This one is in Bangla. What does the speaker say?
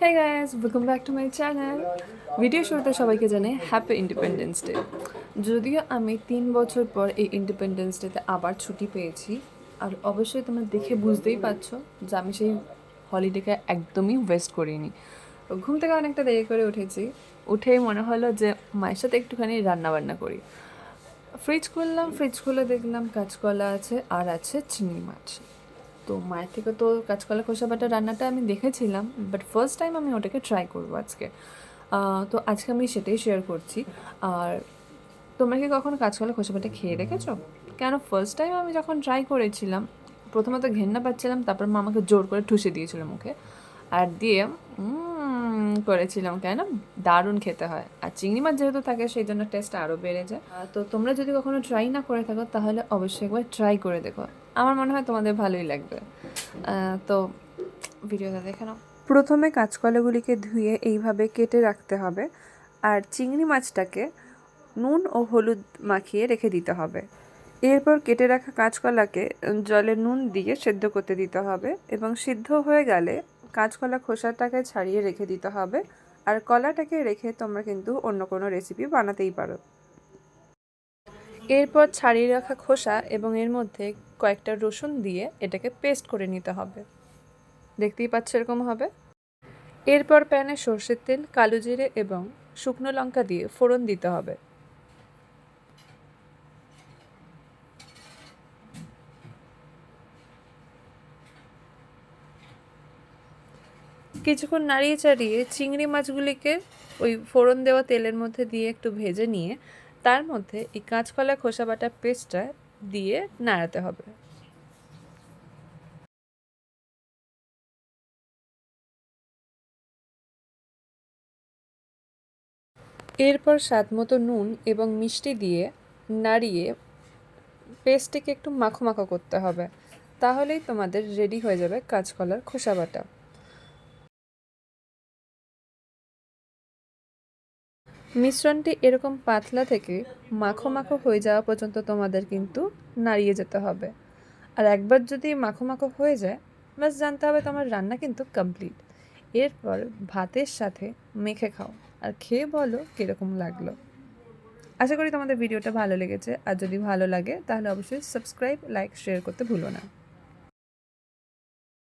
Hey guys, welcome back to my channel. Video শুরুতে সবাইকে জানাই হ্যাপি ইন্ডিপেন্ডেন্স ডে। যদিও আমি 3 বছর পর এই ইন্ডিপেন্ডেন্স ডেতে আবার ছুটি পেয়েছি, আর অবশ্যই তোমরা দেখে বুঝতেই পারছো যে আমি সেই হলিডেকে একদমই ওয়েস্ট করিনি। ঘুম থেকে অনেকটা দেরি করে উঠেছি, উঠেই মনে হলো যে মায়ের সাথে একটুখানি রান্নাবান্না করি। ফ্রিজ খুললাম, ফ্রিজ খুলে দেখলাম কাঁচকলা আছে আর আছে চিংড়ি মাছ। তো মায়ের থেকে তো কাঁচকলা খোসা বাটা রান্নাটা আমি দেখেছিলাম, বাট ফার্স্ট টাইম আমি ওটাকে ট্রাই করবো আজকে। তো আজকে আমি সেটাই শেয়ার করছি। আর তোমরা কি কখনো কাঁচকলা খোসা বাটা খেয়ে দেখেছো? কেন ফার্স্ট টাইম আমি যখন ট্রাই করেছিলাম, প্রথমত ঘেন্না পাচ্ছিলাম, তারপর মা আমাকে জোর করে ঠুসে দিয়েছিল মুখে, আর দিয়ে করেছিলাম। কেন, দারুণ খেতে হয়। আর চিংড়ি মাছ যেহেতু থাকে সেই জন্য টেস্ট আরও বেড়ে যায়। তো তোমরা যদি কখনো ট্রাই না করে থাকো তাহলে অবশ্যই একবার ট্রাই করে দেখো, আমার মনে হয় তোমাদের ভালোই লাগবে। তো ভিডিওটা দেখে নাও। প্রথমে কাঁচকলাগুলিকে ধুয়ে এইভাবে কেটে রাখতে হবে, আর চিংড়ি মাছটাকে নুন ও হলুদ মাখিয়ে রেখে দিতে হবে। এরপর কেটে রাখা কাঁচকলাকে জলে নুন দিয়ে সেদ্ধ করতে দিতে হবে, এবং সিদ্ধ হয়ে গেলে কাঁচকলা খোসাটাকে ছাড়িয়ে রেখে দিতে হবে। আর কলাটাকে রেখে তোমরা কিন্তু অন্য কোনো রেসিপি বানাতেই পারো। এরপর ছাড়িয়ে রাখা খোসা এবং এর মধ্যে কয়েকটা রসুন দিয়ে এটাকে পেস্ট করে নিতে হবে। দেখতেই পাচ্ছ এরকম হবে। এরপর প্যানে সর্ষের তেল, কালো জিরে এবং শুকনো লঙ্কা দিয়ে ফোড়ন দিতে হবে। কিছুক্ষণ নাড়িয়ে চাড়িয়ে চিংড়ি মাছগুলিকে ওই ফোড়ন দেওয়া তেলের মধ্যে দিয়ে একটু ভেজে নিয়ে তার মধ্যে এই কাঁচকলা খোসা বাটা পেস্টটা দিয়ে নাড়াতে হবে। এরপর স্বাদ মতো নুন এবং মিষ্টি দিয়ে নাড়িয়ে পেস্টটিকে একটু মাখো মাখো করতে হবে। তাহলেই তোমাদের রেডি হয়ে যাবে কাঁচকলার খোসা বাটা। মিশ্রণটি এরকম পাতলা থেকে মাখো মাখো হয়ে যাওয়া পর্যন্ত তোমাদের কিন্তু নাড়িয়ে যেতে হবে। আর একবার যদি মাখো মাখো হয়ে যায়, ব্যাস জানতে হবে তোমার রান্না কিন্তু কমপ্লিট। এরপর ভাতের সাথে মেখে খাও, আর খেয়ে বলো কীরকম লাগলো। আশা করি তোমাদের ভিডিওটা ভালো লেগেছে, আর যদি ভালো লাগে তাহলে অবশ্যই সাবস্ক্রাইব, লাইক, শেয়ার করতে ভুলো না।